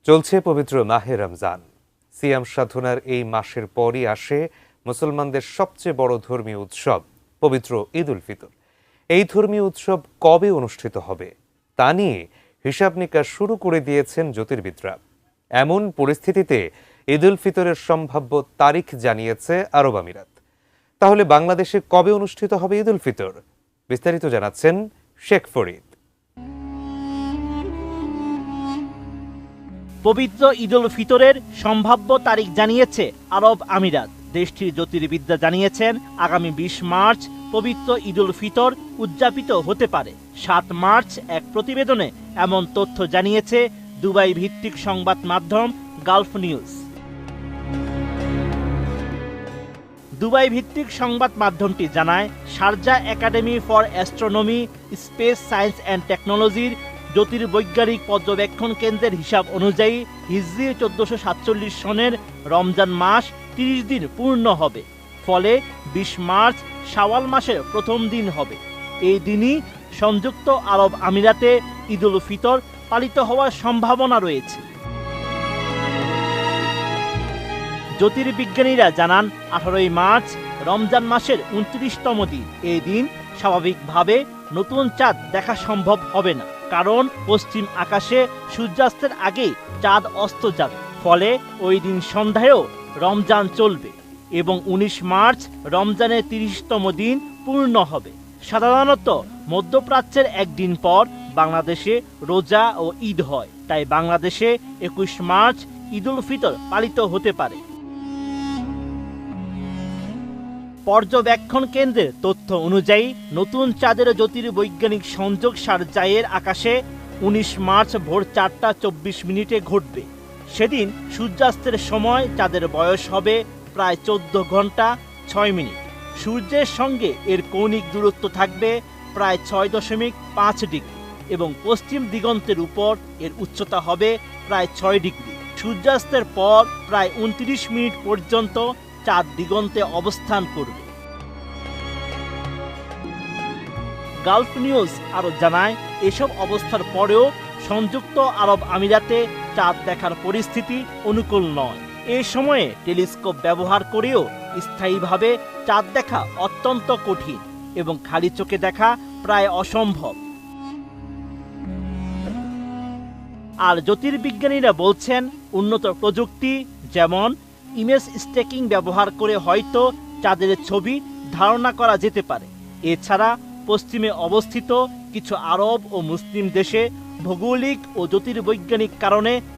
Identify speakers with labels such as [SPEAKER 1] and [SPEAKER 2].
[SPEAKER 1] চলছে পবিত্র মাহে রমজান। সিয়াম সাধনার এই মাসের পরই আসে মুসলমানদের সবচেয়ে বড় ধর্মীয় উৎসব পবিত্র ঈদ উল ফিতর। এই ধর্মীয় উৎসব কবে অনুষ্ঠিত হবে তা নিয়ে হিসাব নিকাশ শুরু করে দিয়েছেন জ্যোতির্বিদরা। এমন পরিস্থিতিতে ঈদ উল ফিতরের সম্ভাব্য তারিখ জানিয়েছে আরব আমিরাত। তাহলে বাংলাদেশে কবে অনুষ্ঠিত হবে ঈদ উল ফিতর? বিস্তারিত জানাচ্ছেন শেখ ফরিদ।
[SPEAKER 2] পবিত্র ঈদ উল ফিতরের সম্ভাব্য তারিখ জানিয়েছে আরব আমিরাত। দেশটির জ্যোতির্বিদরা জানিয়েছেন আগামী ২০ মার্চ পবিত্র ঈদ উল ফিতর উদযাপিত হতে পারে। ৭ মার্চ এক প্রতিবেদনে এমন তথ্য জানিয়েছে দুবাই ভিত্তিক সংবাদ মাধ্যম গালফ নিউজ। দুবাই ভিত্তিক সংবাদ মাধ্যমটি জানায়, Sharjah academy for astronomy, space science and টেকনোলজির জ্যোতির্বৈজ্ঞানিক পর্যবেক্ষণ কেন্দ্রের হিসাব অনুযায়ী হিজরি ১৪৪৭ সনের রমজান মাস ৩০ দিন পূর্ণ হবে। ফলে ২০ মার্চ শাওয়াল মাসের প্রথম দিন হবে। এই দিনই সংযুক্ত আরব আমিরাতে ঈদ উল ফিতর পালিত হওয়ার সম্ভাবনা রয়েছে। জ্যোতির্বিজ্ঞানীরা জানান ১৮ মার্চ রমজান মাসের ২৯তম দিন। এই দিন স্বাভাবিকভাবে নতুন চাঁদ দেখা সম্ভব হবে না, কারণ পশ্চিম আকাশে সূর্যাস্তের আগেই চাঁদ অস্ত যাবে। ফলে ওই দিন সন্ধ্যায়ও রমজান চলবে এবং ১৯ মার্চ রমজানের ৩০তম দিন পূর্ণ হবে। সাধারণত মধ্যপ্রাচ্যের একদিন পর বাংলাদেশে রোজা ও ঈদ হয়, তাই বাংলাদেশে ২১ মার্চ ঈদ উল ফিতর পালিত হতে পারে। পর্যবেক্ষণ কেন্দ্রের তথ্য অনুযায়ী নতুন চাঁদের জ্যোতির্বৈজ্ঞানিক সংযোগ শারজায়ের আকাশে ১৯ মার্চ ভোর ৪টা ২৪ ঘটবে। সেদিন সূর্যাস্তের সময় চাঁদের বয়স হবে প্রায় ১৪ ঘন্টা ৬ মিনিট। সূর্যের সঙ্গে এর কৌণিক দূরত্ব থাকবে প্রায় ৬.৫ ডিগ্রি এবং পশ্চিম দিগন্তের উপর এর উচ্চতা হবে প্রায় ৬ ডিগ্রি। সূর্যাস্তের পর প্রায় ২৯ মিনিট পর্যন্ত চাঁদ দিগন্তে অবস্থান করবে। গালফ নিউজ আরো জানায়, এসব অবস্থার পরেও সংযুক্ত আরব আমিরাতে চাঁদ দেখার পরিস্থিতি অনুকূল নয়। এই সময়ে টেলিস্কোপ ব্যবহার করেও স্থায়ীভাবে চাঁদ দেখা অত্যন্ত কঠিন এবং খালি চোখে দেখা প্রায় অসম্ভব। আর জ্যোতির্বিজ্ঞানীরা বলছেন, উন্নত প্রযুক্তি যেমন ইমেজ স্ট্যাকিং ব্যবহার করে হয়তো চাঁদের ছবি ধারণা করা যেতে পারে। এছাড়া পশ্চিমে অবস্থিত কিছু আরব ও মুসলিম দেশে ভৌগোলিক ও জ্যোতির্বৈজ্ঞানিক কারণে